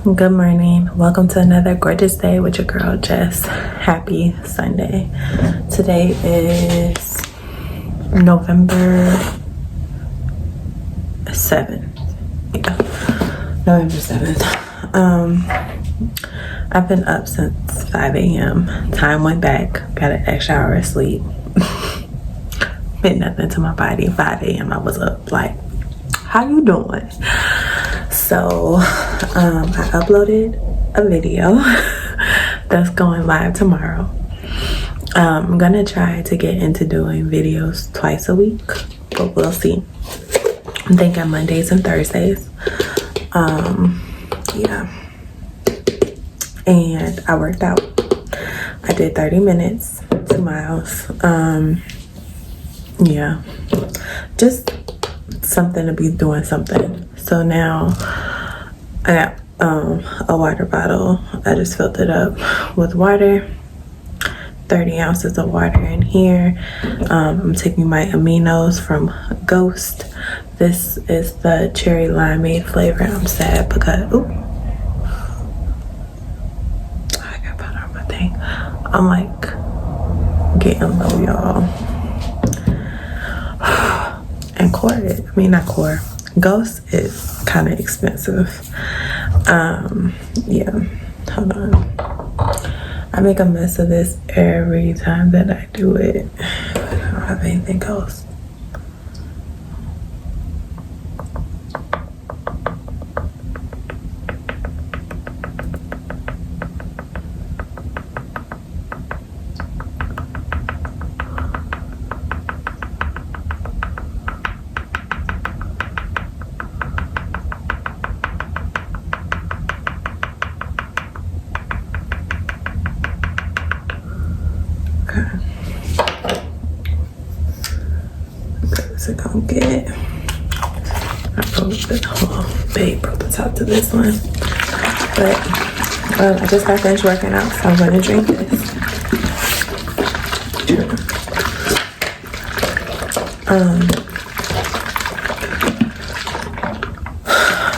Good morning. Welcome to another gorgeous day with your girl Jess. Happy Sunday. Today is November 7th. Yeah, November 7th. I've been up since 5 a.m. Time went back. Got an extra hour of sleep. Meant nothing to my body. 5 a.m. I was up. Like, how you doing? So I uploaded a video that's going live tomorrow. I'm gonna try to get into doing videos twice a week, but we'll see. I'm thinking Mondays and Thursdays. Yeah. And I worked out. I did 30 minutes, 2 miles. Yeah, just something to be doing something. So now I got a water bottle. I just filled it up with water. 30 ounces of water in here. I'm taking my aminos from Ghost. This is the cherry limeade flavor. I'm sad because I got powder on my thing. I'm like getting low, y'all. And core. Ghost is kind of expensive. Yeah, hold on. I make a mess of this every time that I do it. I don't have anything else. Babe broke the top to this one, but I just got finished working out, so I'm gonna drink this.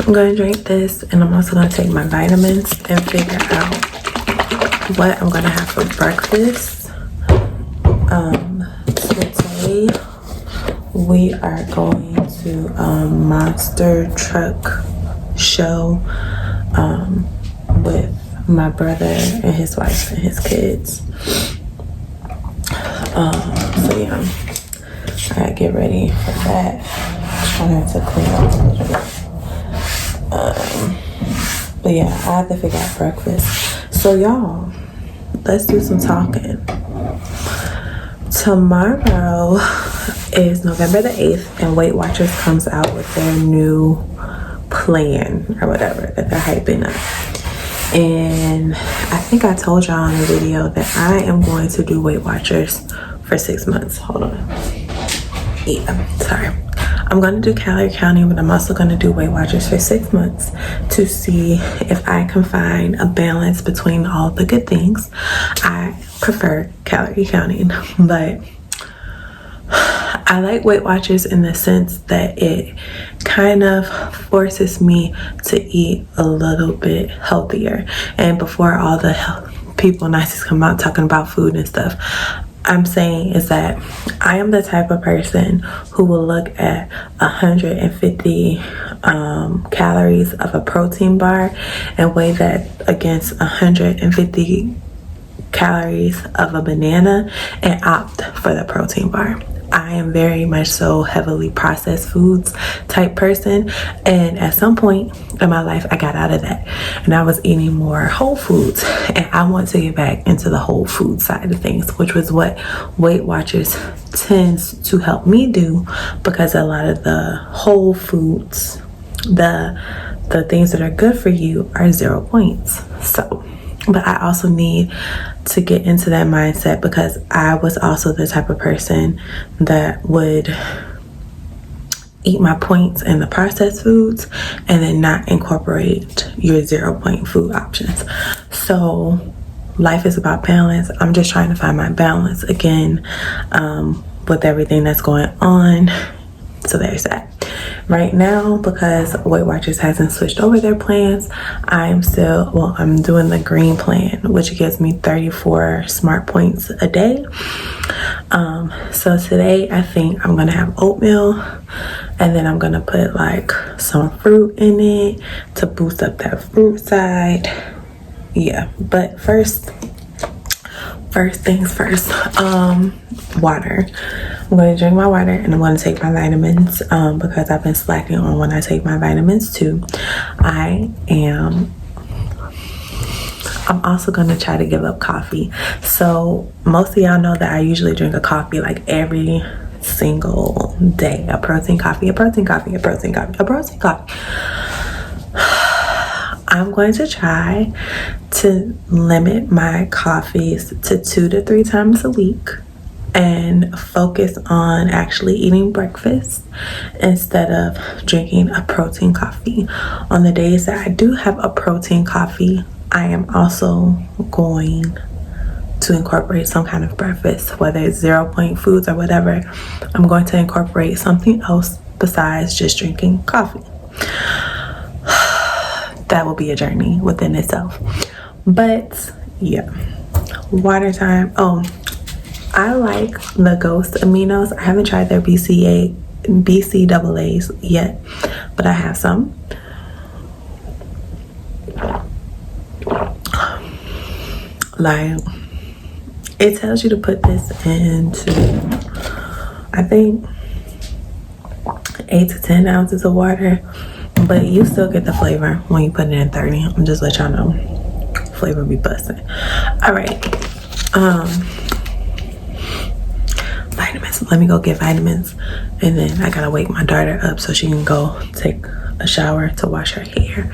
I'm gonna drink this, and I'm also gonna take my vitamins and figure out what I'm gonna have for breakfast. Today we are going to monster truck show with my brother and his wife and his kids. So yeah, I gotta get ready for that. Trying to clean up a little bit. But yeah, I have to figure out breakfast. So y'all, let's do some talking. Tomorrow is November the 8th, and Weight Watchers comes out with their new plan or whatever that they're hyping up. And I think I told y'all in the video that I am going to do Weight Watchers for 6 months. Hold on. Yeah, sorry. I'm going to do calorie counting, but I'm also going to do Weight Watchers for 6 months to see if I can find a balance between all the good things. I prefer calorie counting, but I like Weight Watchers in the sense that it kind of forces me to eat a little bit healthier. And before all the people Nazis come out talking about food and stuff, I'm saying is that I am the type of person who will look at 150 calories of a protein bar and weigh that against 150 calories of a banana and opt for the protein bar. I am very much so heavily processed foods type person, and at some point in my life I got out of that and I was eating more whole foods, and I want to get back into the whole food side of things, which was what Weight Watchers tends to help me do, because a lot of the whole foods, the things that are good for you, are 0 points. So but I also need to get into that mindset, because I was also the type of person that would eat my points in the processed foods and then not incorporate your 0 point food options. So life is about balance. I'm just trying to find my balance again with everything that's going on. So there's that. Right now, because Weight Watchers hasn't switched over their plans, I'm doing the green plan, which gives me 34 smart points a day. So today I think I'm gonna have oatmeal, and then I'm gonna put like some fruit in it to boost up that fruit side. Yeah, but first things first, water. I'm going to drink my water, and I'm going to take my vitamins, because I've been slacking on when I take my vitamins too. I'm also going to try to give up coffee. So most of y'all know that I usually drink a coffee like every single day. A protein coffee. I'm going to try to limit my coffees to 2 to 3 times a week and focus on actually eating breakfast instead of drinking a protein coffee. On the days that I do have a protein coffee, I am also going to incorporate some kind of breakfast, whether it's 0 point foods or whatever. I'm going to incorporate something else besides just drinking coffee. That will be a journey within itself. But yeah, water time. Oh, I like the Ghost aminos. I haven't tried their BCAAs yet, but I have some. Like, it tells you to put this into, I think, 8 to 10 ounces of water, but you still get the flavor when you put it in 30. I'm just let y'all know, flavor be busting. All right, vitamins. Let me go get vitamins, and then I gotta wake my daughter up so she can go take a shower to wash her hair,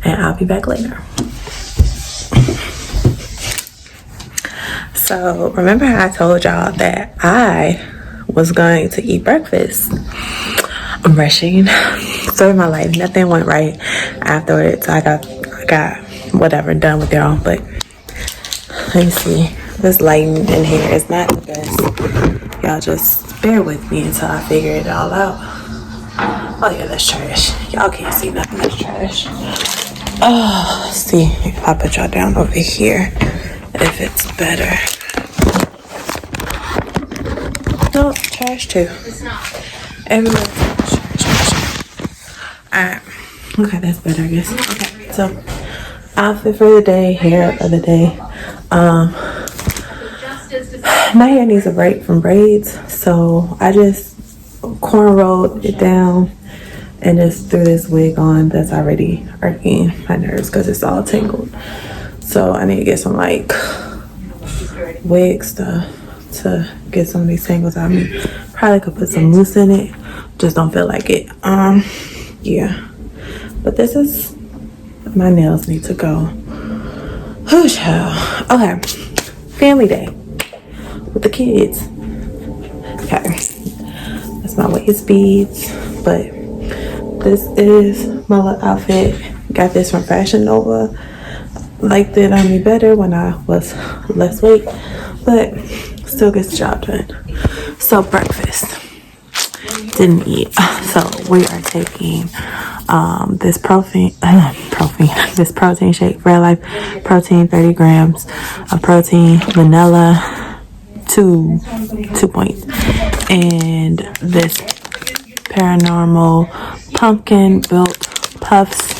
and I'll be back later. So remember how I told y'all that I was going to eat breakfast? I'm rushing through my life. Nothing went right afterwards. I got whatever done with y'all, but let me see. This lighting in here is not the best. Y'all just bear with me until I figure it all out. Oh yeah, that's trash. Y'all can't see nothing. That's trash. Oh, let's see if I put y'all down over here, if it's better. No, trash too. It's not. Everywhere. Trash. Alright. Okay, that's better, I guess. Okay, so outfit for the day, hair of the day. My hair needs a break from braids, so I just cornrowed it down and just threw this wig on that's already irking my nerves because it's all tangled. So I need to get some like wigs to get some of these tangles out of me. Probably could put some mousse in it, just don't feel like it. Yeah, but this is, my nails need to go. Oh child. Okay, family day with the kids. Okay, that's my waist beads, but this is my little outfit. Got this from Fashion Nova. Liked it on me better when I was less weight, but still gets the job done. So breakfast, didn't eat. So we are taking this protein shake, Red Life protein, 30 grams of protein, vanilla, 2 points, and this Paranormal pumpkin built puffs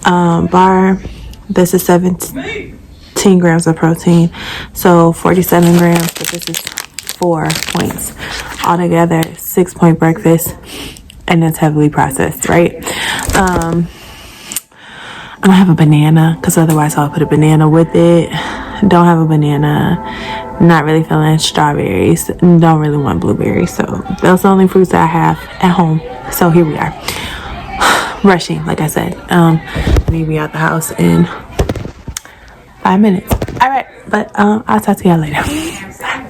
bar. This is 17 grams of protein, so 47 grams, but this is 4 points. Altogether, 6-point breakfast, and it's heavily processed, right? I don't have a banana, because otherwise I'll put a banana with it. Don't have a banana. Not really feeling strawberries. Don't really want blueberries. So those are the only fruits that I have at home. So here we are. Rushing, like I said. I need to be out the house in 5 minutes. All right, but I'll talk to y'all later. Bye.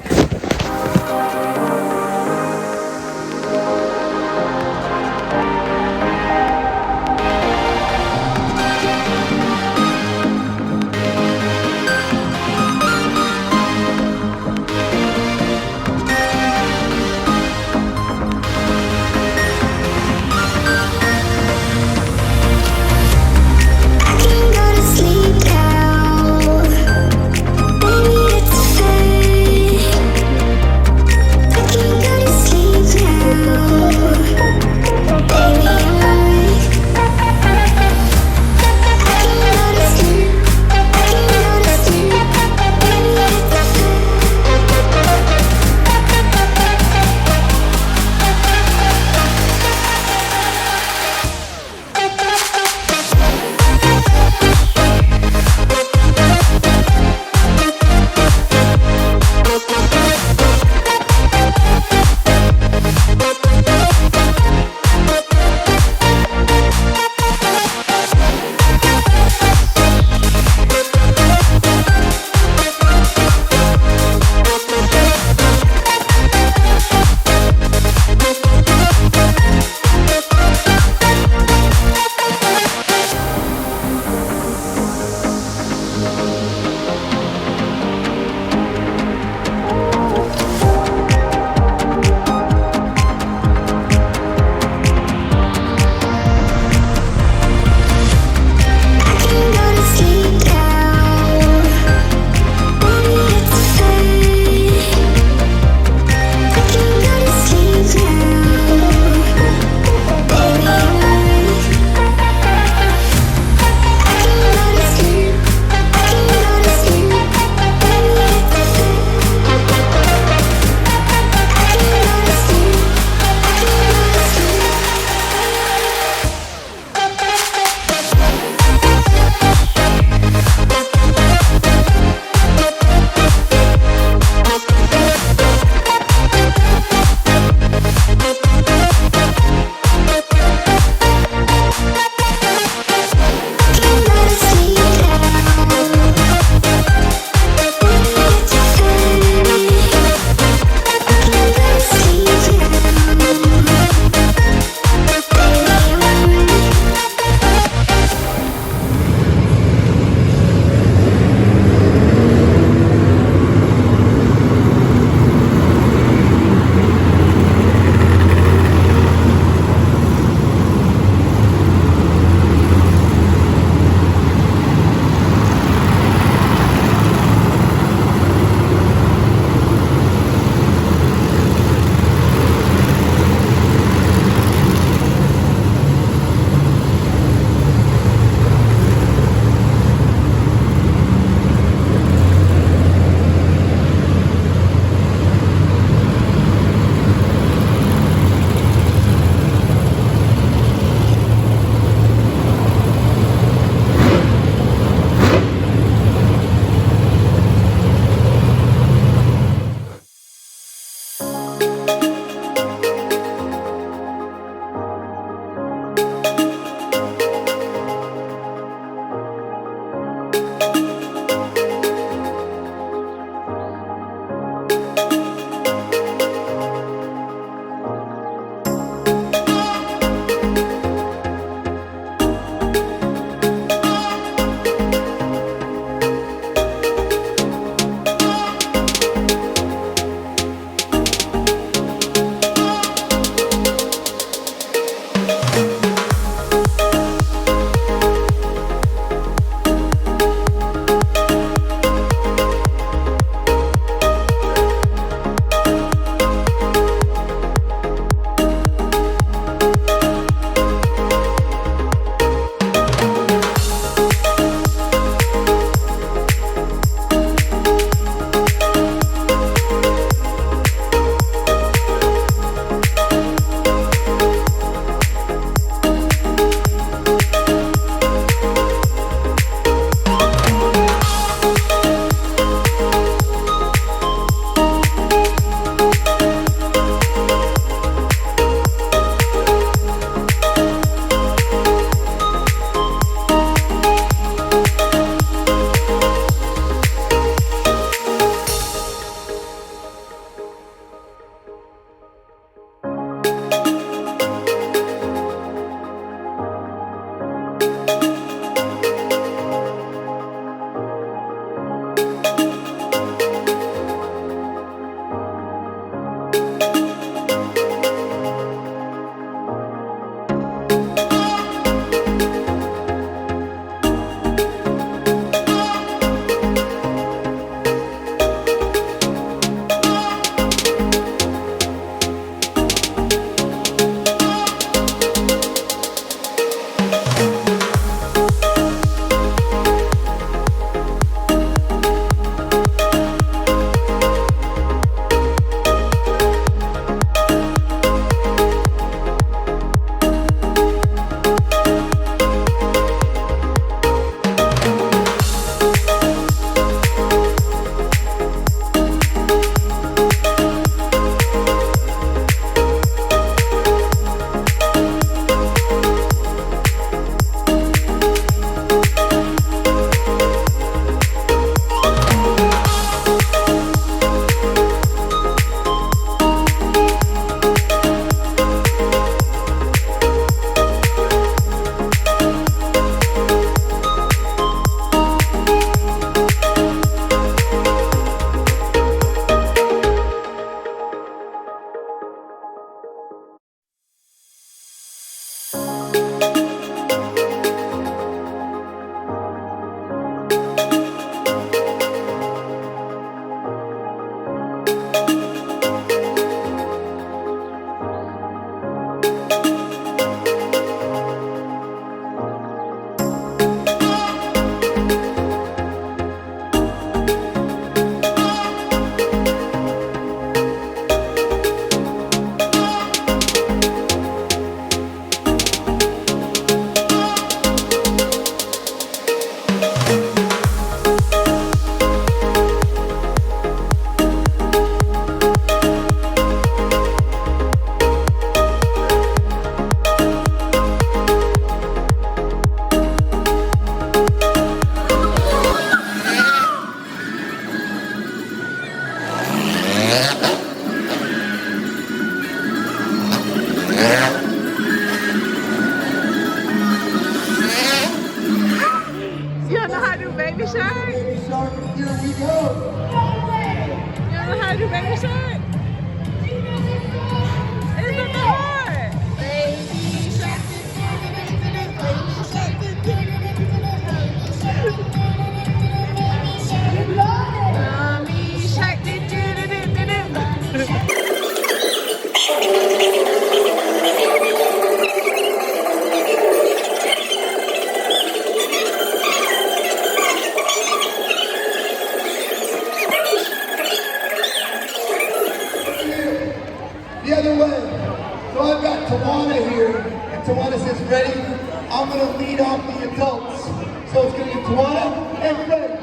I'm going to lead off the adults. So it's going to be Tawana and Freddie.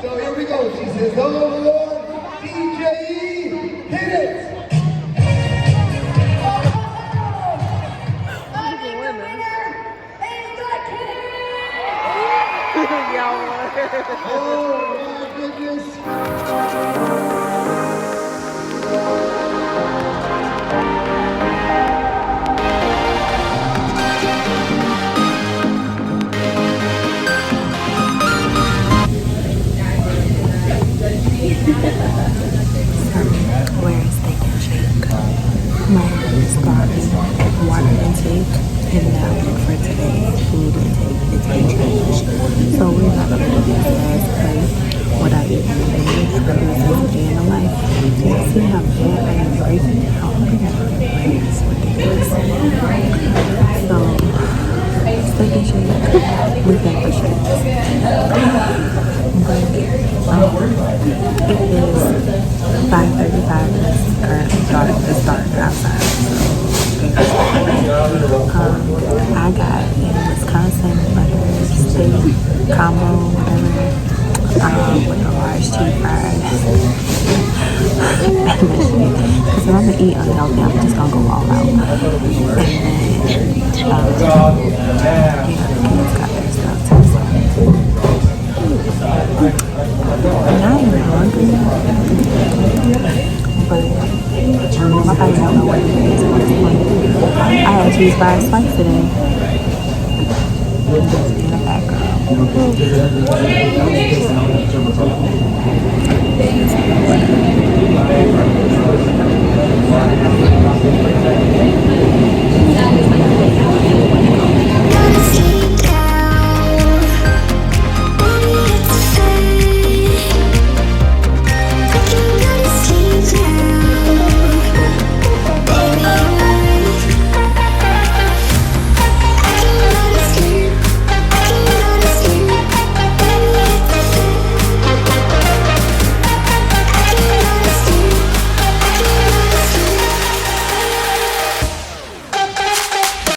So here we go. She says, oh Lord, DJE, hit it! Oh my goodness! Where is Steak and Shake? My hair is starting water intake, and now for today, food intake is been changed. So we're not gonna do this last plate. What I eat every day is a day in the life. You see how bad I am breaking out? It's ridiculous. So Steak and Shake, we think for sure. But it is 5:35 and it's currently dark. It's dark outside. I got a Wisconsin butter steak combo, whatever, with a large cheese fries. Because if I'm gonna eat unhealthy, I'm just gonna go all out. And then, yeah, the kids got their stuff too. And I am hungry, but my body don't know what it is. I had cheese fries twice today. Just being a fat girl.